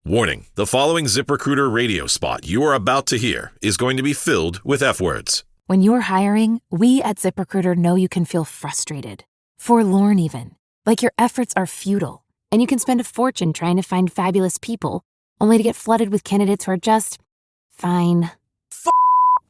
Warning, the following ZipRecruiter radio spot you are about to hear is going to be filled with F-words. When you're hiring, we at ZipRecruiter know you can feel frustrated, forlorn even, like your efforts are futile, and you can spend a fortune trying to find fabulous people, only to get flooded with candidates who are just fine.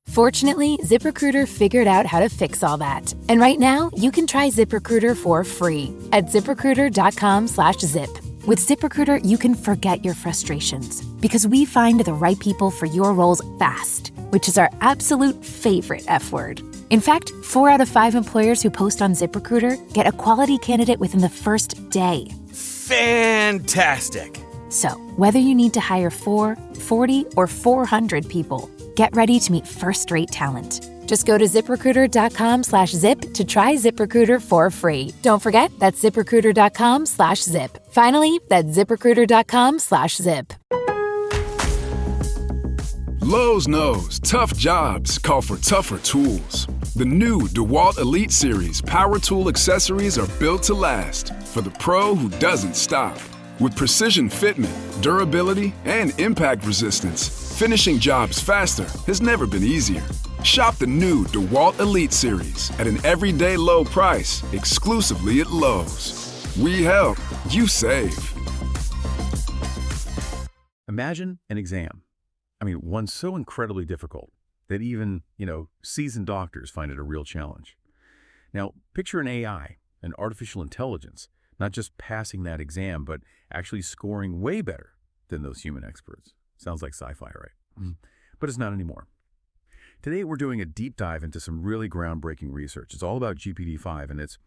Fortunately, ZipRecruiter figured out how to fix all that. And right now, you can try ZipRecruiter for free at ZipRecruiter.com/zip. With ZipRecruiter, you can forget your frustrations because we find the right people for your roles fast, which is our absolute favorite F word. In fact, 4 out of 5 employers who post on ZipRecruiter get a quality candidate within the first day. Fantastic! So, whether you need to hire 4, 40, or 400 people, get ready to meet first-rate talent. Just go to ZipRecruiter.com/zip to try ZipRecruiter for free. Don't forget, that's ZipRecruiter.com/zip. Finally, that's ZipRecruiter.com/zip. Lowe's knows tough jobs call for tougher tools. The new DeWalt Elite Series power tool accessories are built to last for the pro who doesn't stop. With precision fitment, durability, and impact resistance, finishing jobs faster has never been easier. Shop the new DeWalt Elite Series at an everyday low price exclusively at Lowe's. We help, you save. Imagine an exam. One so incredibly difficult that even, seasoned doctors find it a real challenge. Now, picture an AI, an artificial intelligence, not just passing that exam, but actually scoring way better than those human experts. Sounds like sci-fi, right? But it's not anymore. Today, we're doing a deep dive into some really groundbreaking research. It's all about GPT-5 and its,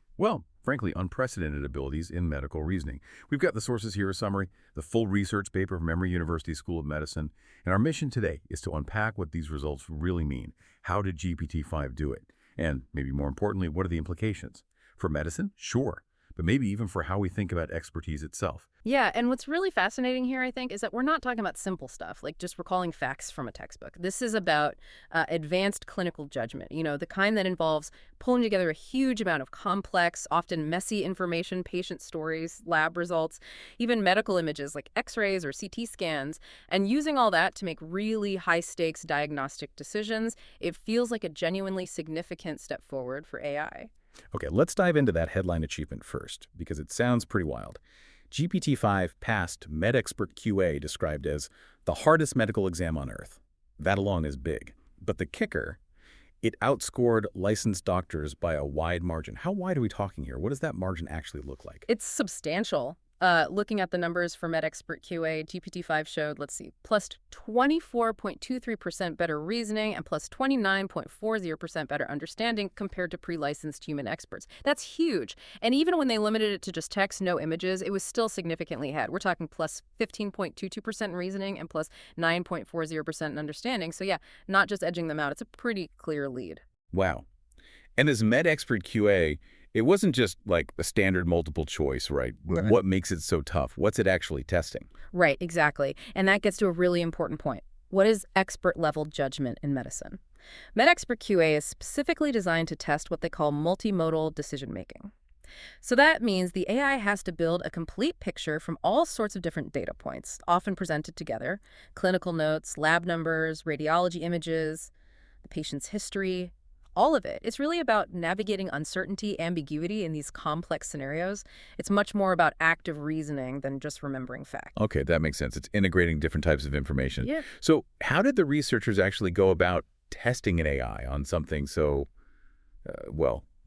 frankly, unprecedented abilities in medical reasoning. We've got the sources here, a summary, the full research paper from Emory University School of Medicine, and our mission today is to unpack what these results really mean. How did GPT-5 do it? And maybe more importantly, what are the implications? For medicine? Sure. But maybe even for how we think about expertise itself. Yeah, and what's really fascinating here, I think, is that we're not talking about simple stuff, like just recalling facts from a textbook. This is about advanced clinical judgment, the kind that involves pulling together a huge amount of complex, often messy information, patient stories, lab results, even medical images like X-rays or CT scans, and using all that to make really high-stakes diagnostic decisions. It feels like a genuinely significant step forward for AI. Okay, let's dive into that headline achievement first, because it sounds pretty wild. GPT-5 passed MedXpertQA, described as the hardest medical exam on Earth. That alone is big. But the kicker, it outscored licensed doctors by a wide margin. How wide are we talking here? What does that margin actually look like? It's substantial. Looking at the numbers for MedXpertQA, GPT-5 showed, plus 24.23% better reasoning and plus 29.40% better understanding compared to pre-licensed human experts. That's huge. And even when they limited it to just text, no images, it was still significantly ahead. We're talking plus 15.22% in reasoning and plus 9.40% in understanding. So yeah, not just edging them out. It's a pretty clear lead. Wow. And this MedXpertQA, it wasn't just like a standard multiple choice, right? What makes it so tough? What's it actually testing? Right, exactly. And that gets to a really important point. What is expert-level judgment in medicine? MedXpertQA is specifically designed to test what they call multimodal decision-making. So that means the AI has to build a complete picture from all sorts of different data points, often presented together: clinical notes, lab numbers, radiology images, the patient's history, all of it. It's really about navigating uncertainty, ambiguity in these complex scenarios. It's much more about active reasoning than just remembering facts. Okay, that makes sense. It's integrating different types of information. Yeah. So how did the researchers actually go about testing an AI on something so,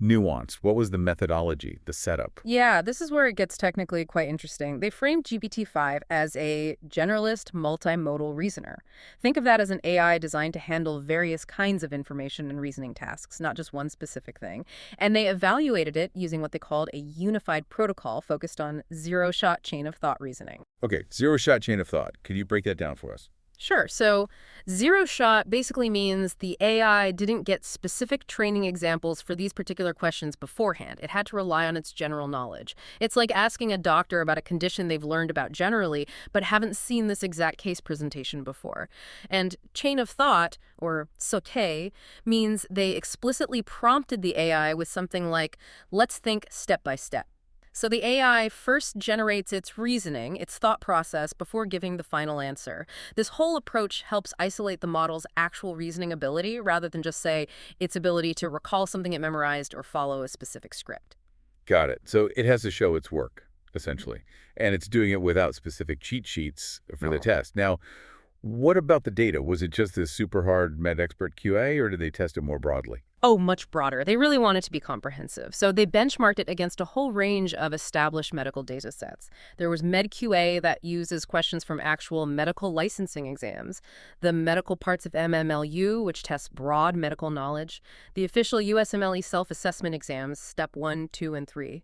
nuanced? What was the methodology, the setup? Yeah, this is where it gets technically quite interesting. They framed GPT-5 as a generalist multimodal reasoner. Think of that as an AI designed to handle various kinds of information and reasoning tasks, not just one specific thing. And they evaluated it using what they called a unified protocol focused on zero-shot chain of thought reasoning. Okay, zero-shot chain of thought. Could you break that down for us? Sure. So zero shot basically means the AI didn't get specific training examples for these particular questions beforehand. It had to rely on its general knowledge. It's like asking a doctor about a condition they've learned about generally, but haven't seen this exact case presentation before. And chain of thought, or sauté, means they explicitly prompted the AI with something like, let's think step by step. So the AI first generates its reasoning, its thought process, before giving the final answer. This whole approach helps isolate the model's actual reasoning ability rather than just say its ability to recall something it memorized or follow a specific script. Got it. So it has to show its work, essentially. And it's doing it without specific cheat sheets for the test. Now, what about the data? Was it just this super hard MedXpertQA, or did they test it more broadly? Oh, much broader. They really want it to be comprehensive. So they benchmarked it against a whole range of established medical data sets. There was MedQA that uses questions from actual medical licensing exams, the medical parts of MMLU, which tests broad medical knowledge, the official USMLE self-assessment exams, step 1, 2, and 3.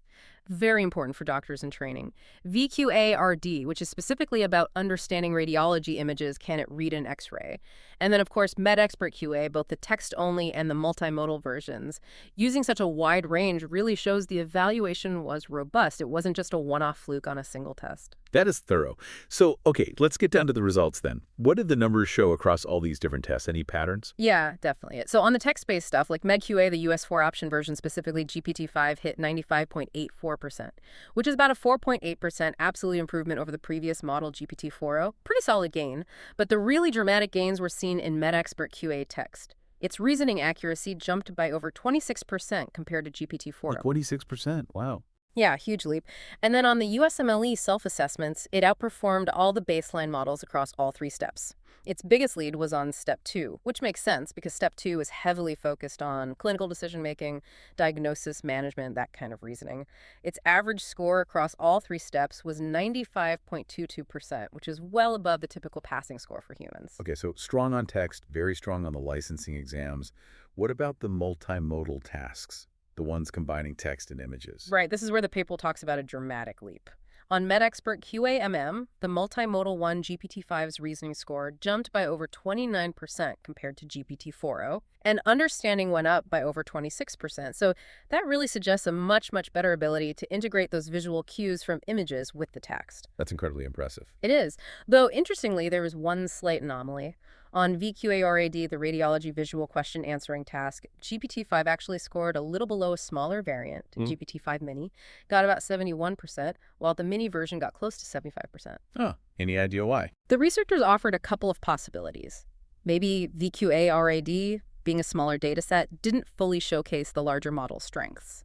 Very important for doctors in training. VQA-RD, which is specifically about understanding radiology images, can it read an X-ray? And then, of course, MedXpertQA, both the text-only and the multimodal versions. Using such a wide range really shows the evaluation was robust. It wasn't just a one-off fluke on a single test. That is thorough. So, okay, let's get down to the results then. What did the numbers show across all these different tests? Any patterns? Yeah, definitely. So on the text-based stuff, like MedQA, the US4 option version, specifically GPT-5 hit 95.84%, which is about a 4.8% absolute improvement over the previous model GPT-4o. Pretty solid gain. But the really dramatic gains were seen in MedXpertQA text. Its reasoning accuracy jumped by over 26% compared to GPT-4o. 26%, wow. Yeah, huge leap. And then on the USMLE self-assessments, it outperformed all the baseline models across all 3 steps. Its biggest lead was on step 2, which makes sense because step 2 is heavily focused on clinical decision-making, diagnosis, management, that kind of reasoning. Its average score across all 3 steps was 95.22%, which is well above the typical passing score for humans. Okay, so strong on text, very strong on the licensing exams. What about the multimodal tasks? The ones combining text and images. Right, this is where the paper talks about a dramatic leap. On MedXpertQA-MM, the multimodal 1 GPT-5's reasoning score jumped by over 29% compared to GPT-4o, and understanding went up by over 26%. So that really suggests a much, much better ability to integrate those visual cues from images with the text. That's incredibly impressive. It is. Though, interestingly, there was one slight anomaly. On VQA-RAD, the radiology visual question answering task, GPT-5 actually scored a little below a smaller variant, GPT-5 Mini, got about 71%, while the Mini version got close to 75%. Oh, any idea why? The researchers offered a couple of possibilities. Maybe VQA-RAD, being a smaller dataset, didn't fully showcase the larger model's strengths.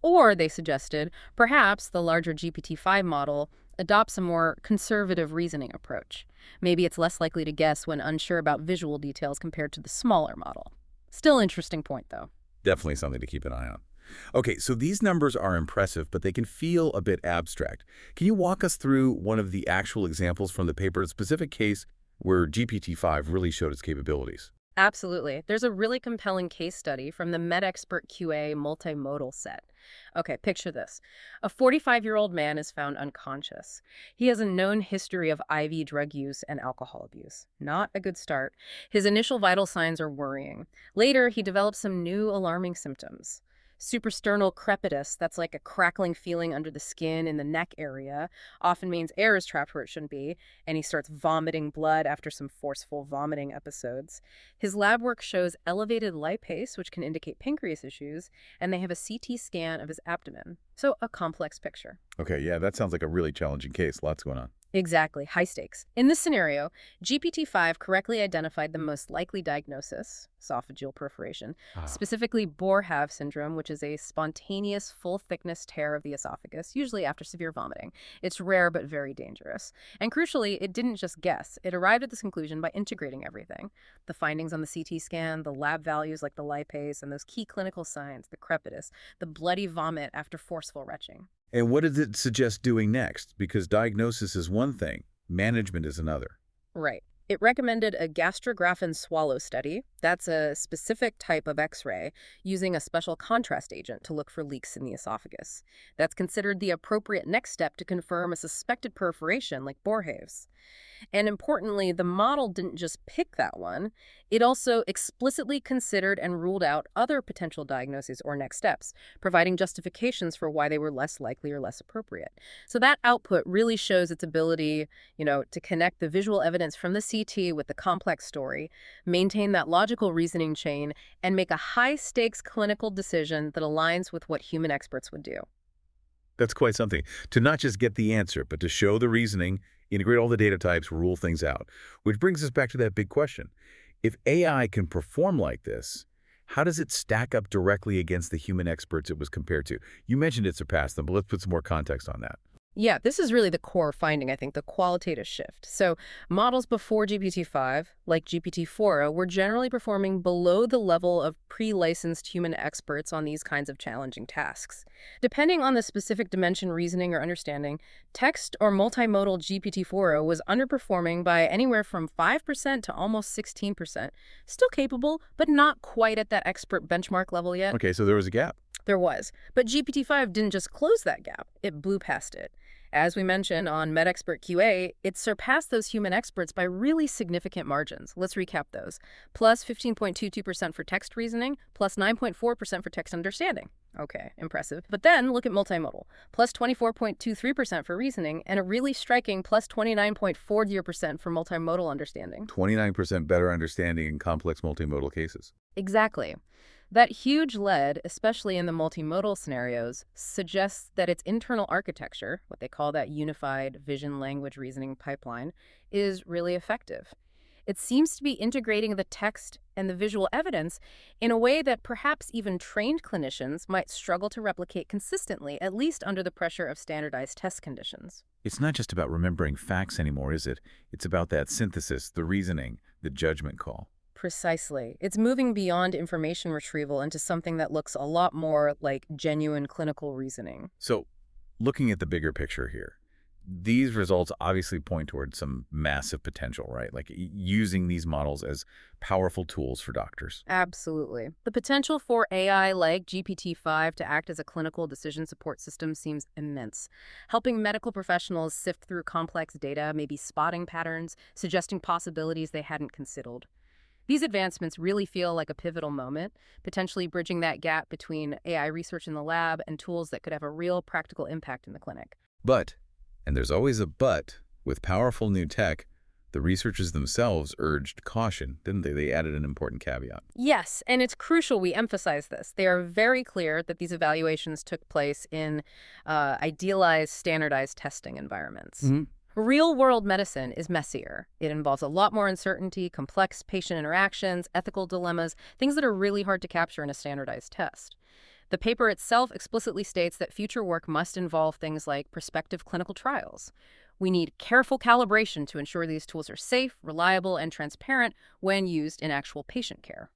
Or, they suggested, perhaps the larger GPT-5 model adopts a more conservative reasoning approach. Maybe it's less likely to guess when unsure about visual details compared to the smaller model. Still interesting point, though. Definitely something to keep an eye on. Okay, so these numbers are impressive, but they can feel a bit abstract. Can you walk us through one of the actual examples from the paper, a specific case where GPT-5 really showed its capabilities? Absolutely. There's a really compelling case study from the MedXpertQA multimodal set. Okay, picture this. A 45-year-old man is found unconscious. He has a known history of IV drug use and alcohol abuse. Not a good start. His initial vital signs are worrying. Later, he develops some new alarming symptoms. Suprasternal crepitus, that's like a crackling feeling under the skin in the neck area, often means air is trapped where it shouldn't be, and he starts vomiting blood after some forceful vomiting episodes. His lab work shows elevated lipase, which can indicate pancreas issues, and they have a CT scan of his abdomen. So a complex picture. Okay, yeah, that sounds like a really challenging case. Lots going on. Exactly, high stakes. In this scenario, GPT-5 correctly identified the most likely diagnosis, esophageal perforation, specifically Boerhaave syndrome, which is a spontaneous full-thickness tear of the esophagus, usually after severe vomiting. It's rare but very dangerous. And crucially, it didn't just guess. It arrived at this conclusion by integrating everything. The findings on the CT scan, the lab values like the lipase, and those key clinical signs, the crepitus, the bloody vomit after forceful retching. And what did it suggest doing next? Because diagnosis is one thing, management is another. Right. It recommended a gastrographin swallow study. That's a specific type of X-ray using a special contrast agent to look for leaks in the esophagus. That's considered the appropriate next step to confirm a suspected perforation like Boerhaave's. And importantly, the model didn't just pick that one. It also explicitly considered and ruled out other potential diagnoses or next steps, providing justifications for why they were less likely or less appropriate. So that output really shows its ability, to connect the visual evidence from the CT with the complex story, maintain that logical reasoning chain, and make a high-stakes clinical decision that aligns with what human experts would do. That's quite something. To not just get the answer, but to show the reasoning, integrate all the data types, rule things out. Which brings us back to that big question. If AI can perform like this, how does it stack up directly against the human experts it was compared to? You mentioned it surpassed them, but let's put some more context on that. Yeah, this is really the core finding, I think, the qualitative shift. So models before GPT-5, like GPT-4, were generally performing below the level of pre-licensed human experts on these kinds of challenging tasks. Depending on the specific dimension, reasoning, or understanding, text or multimodal GPT-4 was underperforming by anywhere from 5% to almost 16%. Still capable, but not quite at that expert benchmark level yet. Okay, so there was a gap. There was. But GPT-5 didn't just close that gap, it blew past it. As we mentioned on MedXpertQA, it surpassed those human experts by really significant margins. Let's recap those. Plus 15.22% for text reasoning, plus 9.4% for text understanding. Okay, impressive. But then look at multimodal. Plus 24.23% for reasoning, and a really striking plus 29.40% for multimodal understanding. 29% better understanding in complex multimodal cases. Exactly. That huge lead, especially in the multimodal scenarios, suggests that its internal architecture, what they call that unified vision-language reasoning pipeline, is really effective. It seems to be integrating the text and the visual evidence in a way that perhaps even trained clinicians might struggle to replicate consistently, at least under the pressure of standardized test conditions. It's not just about remembering facts anymore, is it? It's about that synthesis, the reasoning, the judgment call. Precisely. It's moving beyond information retrieval into something that looks a lot more like genuine clinical reasoning. So, looking at the bigger picture here, these results obviously point towards some massive potential, right? Like using these models as powerful tools for doctors. Absolutely. The potential for AI like GPT-5 to act as a clinical decision support system seems immense, helping medical professionals sift through complex data, maybe spotting patterns, suggesting possibilities they hadn't considered. These advancements really feel like a pivotal moment, potentially bridging that gap between AI research in the lab and tools that could have a real practical impact in the clinic. But, and there's always a but, with powerful new tech, the researchers themselves urged caution, didn't they? They added an important caveat. Yes, and it's crucial we emphasize this. They are very clear that these evaluations took place in idealized, standardized testing environments. Mm-hmm. Real-world medicine is messier. It involves a lot more uncertainty, complex patient interactions, ethical dilemmas, things that are really hard to capture in a standardized test. The paper itself explicitly states that future work must involve things like prospective clinical trials. We need careful calibration to ensure these tools are safe, reliable, and transparent when used in actual patient care.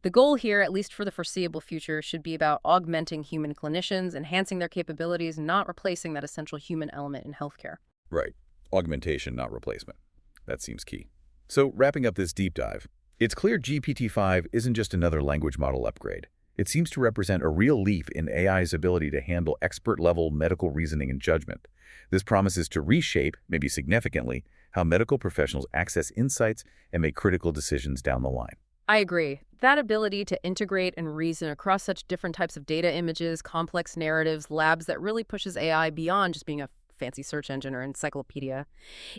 The goal here, at least for the foreseeable future, should be about augmenting human clinicians, enhancing their capabilities, not replacing that essential human element in healthcare. Right. Augmentation, not replacement. That seems key. So, wrapping up this deep dive, it's clear GPT-5 isn't just another language model upgrade. It seems to represent a real leap in AI's ability to handle expert-level medical reasoning and judgment. This promises to reshape, maybe significantly, how medical professionals access insights and make critical decisions down the line. I agree. That ability to integrate and reason across such different types of data images, complex narratives, labs that really pushes AI beyond just being a fancy search engine or encyclopedia.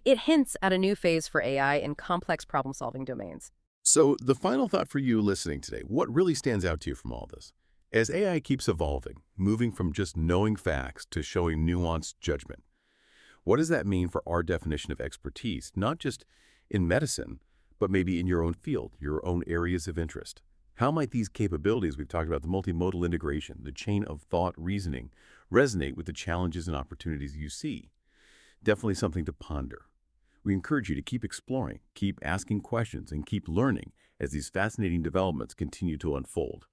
It hints at a new phase for AI in complex problem-solving domains. So the final thought for you listening today, what really stands out to you from all this? As AI keeps evolving, moving from just knowing facts to showing nuanced judgment, what does that mean for our definition of expertise, not just in medicine, but maybe in your own field, your own areas of interest? How might these capabilities we've talked about, the multimodal integration, the chain of thought reasoning, resonate with the challenges and opportunities you see? Definitely something to ponder. We encourage you to keep exploring, keep asking questions, and keep learning as these fascinating developments continue to unfold.